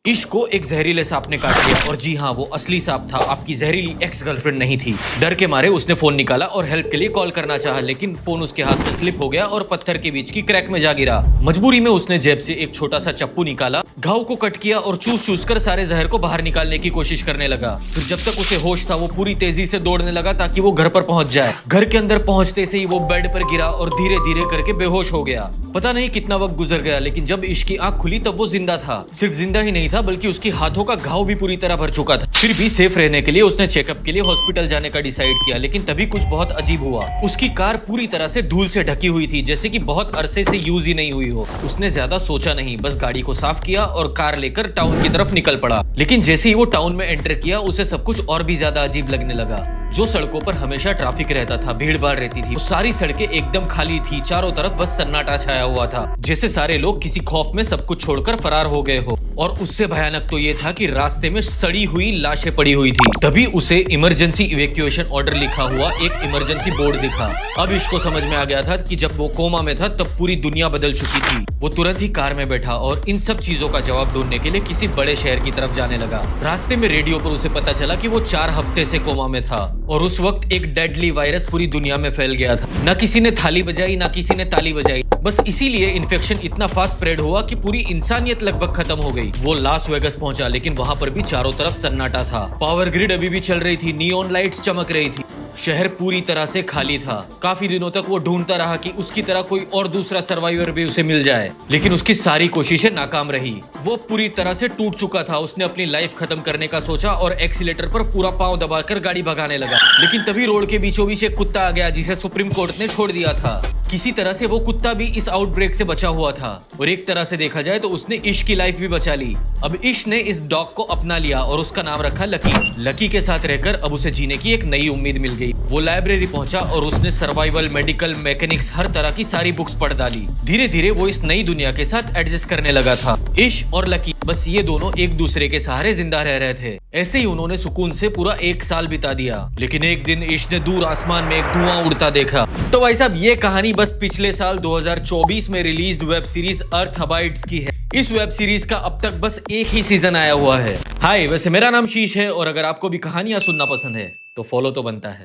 इश्क को एक जहरीले सांप ने काट लिया और जी हाँ, वो असली सांप था, आपकी जहरीली एक्स गर्लफ्रेंड नहीं थी। डर के मारे उसने फोन निकाला और हेल्प के लिए कॉल करना चाहा, लेकिन फोन उसके हाथ से स्लिप हो गया और पत्थर के बीच की क्रैक में जा गिरा। मजबूरी में उसने जेब से एक छोटा सा चप्पू निकाला, घाव को कट किया और चूस कर सारे जहर को बाहर निकालने की कोशिश करने लगा। फिर जब तक उसे होश था वो पूरी तेजी से दौड़ने लगा ताकि वो घर पर पहुंच जाए। घर के अंदर पहुंचते से ही वो बेड पर गिरा और धीरे धीरे करके बेहोश हो गया। पता नहीं कितना वक्त गुजर गया, लेकिन जब इश्क की आंख खुली तब वो जिंदा था। सिर्फ जिंदा ही नहीं था बल्कि उसकी हाथों का घाव भी पूरी तरह भर चुका था। फिर भी सेफ रहने के लिए उसने चेकअप के लिए हॉस्पिटल जाने का डिसाइड किया, लेकिन तभी कुछ बहुत अजीब हुआ। उसकी कार पूरी तरह से धूल से ढकी हुई थी, जैसे कि बहुत अरसे से यूज ही नहीं हुई हो। उसने ज्यादा सोचा नहीं, बस गाड़ी को साफ किया और कार लेकर टाउन की तरफ निकल पड़ा। लेकिन जैसे ही वो टाउन में एंटर किया उसे सब कुछ और भी ज्यादा अजीब लगने लगा। जो सड़कों पर हमेशा ट्रैफिक रहता था, भीड़ भाड़ रहती थी, वो सारी सड़कें एकदम खाली थी। चारों तरफ बस सन्नाटा छाया हुआ था, जैसे सारे लोग किसी खौफ में सब कुछ छोड़कर फरार हो गए हो। और उससे भयानक तो ये था कि रास्ते में सड़ी हुई लाशें पड़ी हुई थी। तभी उसे इमरजेंसी इवैक्यूएशन ऑर्डर लिखा हुआ एक इमरजेंसी बोर्ड दिखा। अब इसको समझ में आ गया था कि जब वो कोमा में था तब पूरी दुनिया बदल चुकी थी। वो तुरंत ही कार में बैठा और इन सब चीजों का जवाब ढूंढने के लिए किसी बड़े शहर की तरफ जाने लगा। रास्ते में रेडियो पर उसे पता चला कि वो 4 हफ्ते से कोमा में था और उस वक्त एक डेडली वायरस पूरी दुनिया में फैल गया था। न किसी ने थाली बजाई, न किसी ने ताली बजाई, बस इसीलिए इन्फेक्शन इतना फास्ट स्प्रेड हुआ कि पूरी इंसानियत लगभग खत्म हो गई। वो लास वेगस पहुंचा, लेकिन वहां पर भी चारों तरफ सन्नाटा था। पावर ग्रिड अभी भी चल रही थी, नियॉन लाइट्स चमक रही थी, शहर पूरी तरह से खाली था। काफी दिनों तक वो ढूंढता रहा कि उसकी तरह कोई और दूसरा सर्वाइवर भी उसे मिल जाए, लेकिन उसकी सारी कोशिशें नाकाम रही। वो पूरी तरह से टूट चुका था। उसने अपनी लाइफ खत्म करने का सोचा और एक्सीलेटर पर पूरा पांव दबाकर गाड़ी भगाने लगा, लेकिन तभी रोड के बीचों बीच एक कुत्ता आ गया जिसे सुप्रीम कोर्ट ने छोड़ दिया था। किसी तरह से वो कुत्ता भी इस आउटब्रेक से बचा हुआ था और एक तरह से देखा जाए तो उसने इश्क की लाइफ भी बचा ली। अब इश्क ने इस डॉग को अपना लिया और उसका नाम रखा लकी। लकी के साथ रहकर अब उसे जीने की एक नई उम्मीद मिल गई। वो लाइब्रेरी पहुंचा और उसने सर्वाइवल, मेडिकल, मैकेनिक्स, हर तरह की सारी बुक्स पढ़ डाली। धीरे धीरे वो इस नई दुनिया के साथ एडजस्ट करने लगा था। इश्क और लकी बस ये दोनों एक दूसरे के सहारे जिंदा रह रहे थे। ऐसे ही उन्होंने सुकून से पूरा 1 साल बिता दिया। लेकिन एक दिन इश्क ने दूर आसमान में एक धुआं उड़ता देखा। तो भाई साहब, ये कहानी बस पिछले साल 2024 में रिलीज्ड वेब सीरीज अर्थ अबाइड्स की है। इस वेब सीरीज का अब तक बस एक ही सीजन आया हुआ है। हाय, वैसे मेरा नाम शीश है और अगर आपको भी कहानियां सुनना पसंद है तो फॉलो तो बनता है।